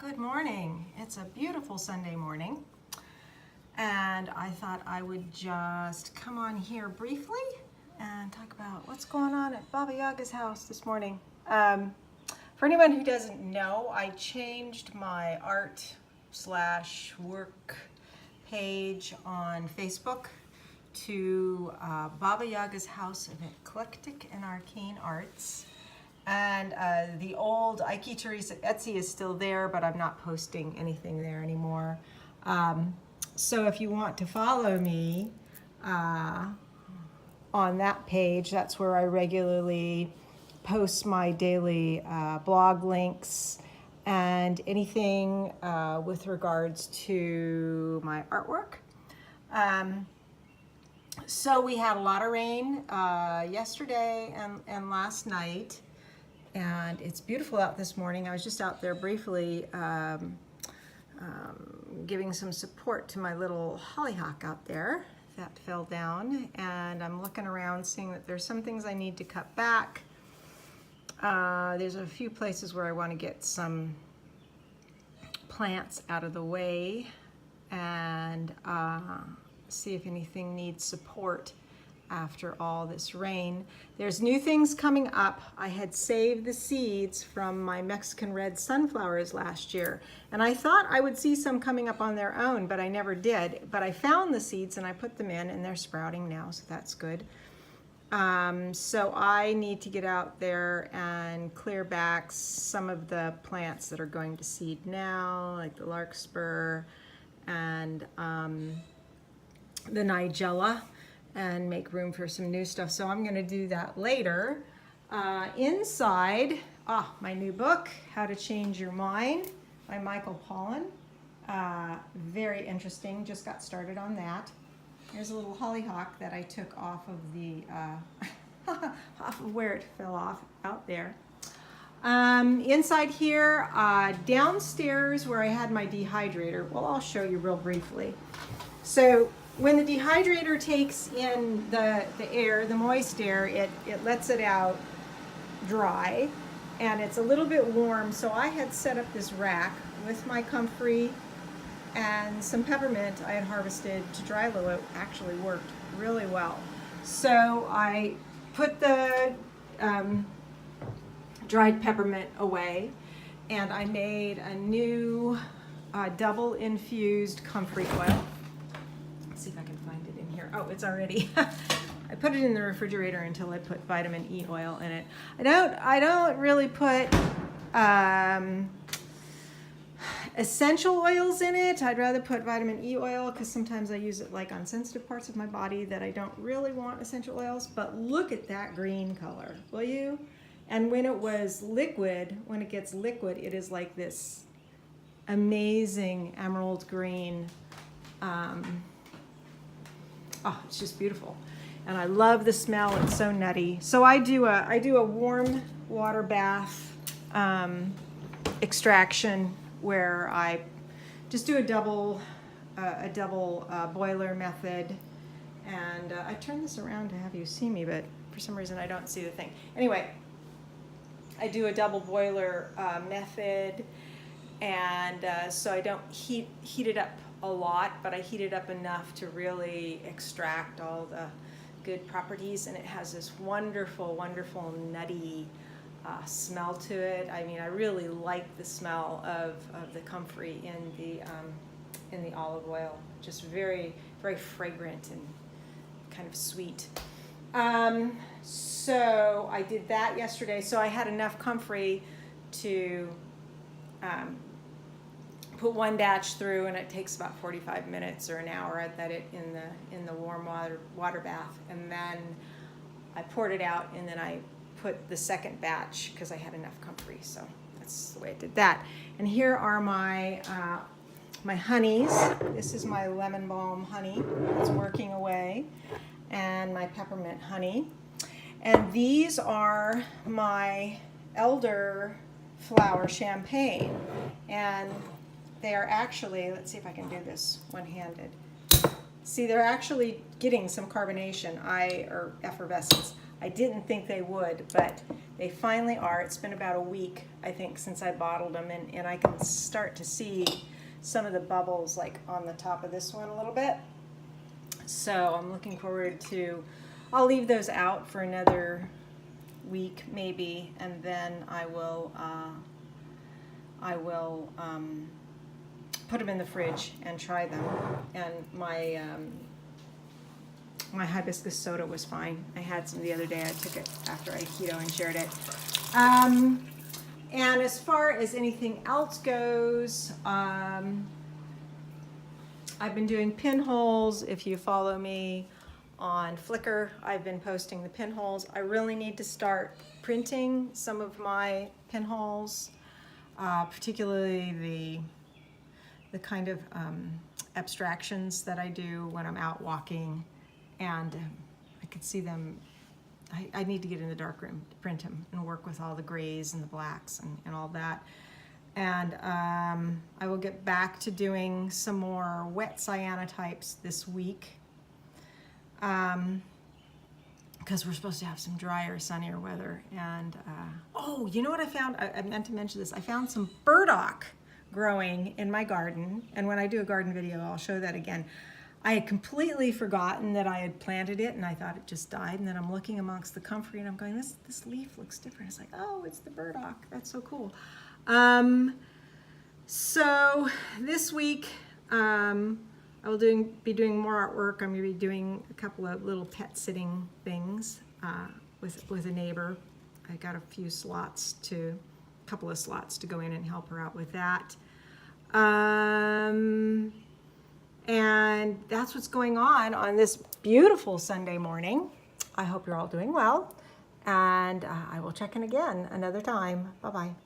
Good morning. It's a beautiful Sunday morning, and I thought I would just come on here briefly and talk about what's going on at Baba Yaga's house this morning. For anyone who doesn't know, I changed my art/work page on Facebook to Baba Yaga's House of Eclectic and Arcane Arts. And the old Ike Teresa Etsy is still there, but I'm not posting anything there anymore. So if you want to follow me on that page, that's where I regularly post my daily blog links and anything with regards to my artwork. So we had a lot of rain yesterday and last night. And it's beautiful out this morning. I was just out there briefly giving some support to my little hollyhock out there that fell down. And I'm looking around seeing that there's some things I need to cut back. There's a few places where I want to get some plants out of the way and see if anything needs support after all this rain. There's new things coming up. I had saved the seeds from my Mexican red sunflowers last year, and I thought I would see some coming up on their own, but I never did. But I found the seeds and I put them in, and they're sprouting now, so that's good. So I need to get out there and clear back some of the plants that are going to seed now, like the larkspur and the nigella, and make room for some new stuff. So I'm going to do that later. Inside, my new book, How to Change Your Mind by Michael Pollan. Very interesting, just got started on that. There's a little hollyhock that I took off of the, off of where it fell off out there. Inside here, downstairs where I had my dehydrator, well, I'll show you real briefly. So when the dehydrator takes in the air, the moist air, it lets it out dry, and it's a little bit warm. So I had set up this rack with my comfrey and some peppermint I had harvested to dry low. It actually worked really well. So I put the dried peppermint away, and I made a new double infused comfrey oil. See if I can find it in here. Oh, it's already. I put it in the refrigerator until I put vitamin E oil in it. I don't really put essential oils in it. I'd rather put vitamin E oil because sometimes I use it like on sensitive parts of my body that I don't really want essential oils. But look at that green color, will you? And when it was liquid, when it gets liquid, it is like this amazing emerald green. It's just beautiful, and I love the smell. It's so nutty. So I do a warm water bath extraction where I just do a double boiler method, and I turn this around to have you see me, but for some reason I don't see the thing. Anyway, I do a double boiler method, and so I don't heat it up a lot, but I heat it up enough to really extract all the good properties, and it has this wonderful, wonderful nutty smell to it. I mean, I really like the smell of the comfrey in the olive oil. Just very, very fragrant and kind of sweet. So I did that yesterday. So I had enough comfrey to put one batch through, and it takes about 45 minutes or an hour in the warm water bath, and then I poured it out, and then I put the second batch because I had enough comfrey. So that's the way I did that. And here are my my honeys. This is my lemon balm honey. It's working away, and my peppermint honey. And these are my elderflower champagne, and they are actually, let's see if I can do this one-handed. See, they're actually getting some carbonation, or effervescence. I didn't think they would, but they finally are. It's been about a week, I think, since I bottled them, and I can start to see some of the bubbles like on the top of this one a little bit. So I'm looking forward to, I'll leave those out for another week maybe, and then I will put them in the fridge and try them. And my hibiscus soda was fine. I had some the other day. I took it after I keto and shared it. And as far as anything else goes, I've been doing pinholes. If you follow me on Flickr, I've been posting the pinholes. I really need to start printing some of my pinholes, particularly the kind of abstractions that I do when I'm out walking, and I could see them. I need to get in the darkroom to print them and work with all the grays and the blacks and all that. And I will get back to doing some more wet cyanotypes this week, because we're supposed to have some drier, sunnier weather. And oh, you know what I found? I meant to mention this. I found some burdock growing in my garden, and when I do a garden video, I'll show that again. I had completely forgotten that I had planted it, and I thought it just died. And then I'm looking amongst the comfrey, and I'm going, this leaf looks different. It's like, oh, it's the burdock. That's so cool. So this week, I will be doing more artwork. I'm going to be doing a couple of little pet sitting things with a neighbor. I got a couple of slots to go in and help her out with that. And that's what's going on this beautiful Sunday morning. I hope you're all doing well, and I will check in again another time. Bye-bye.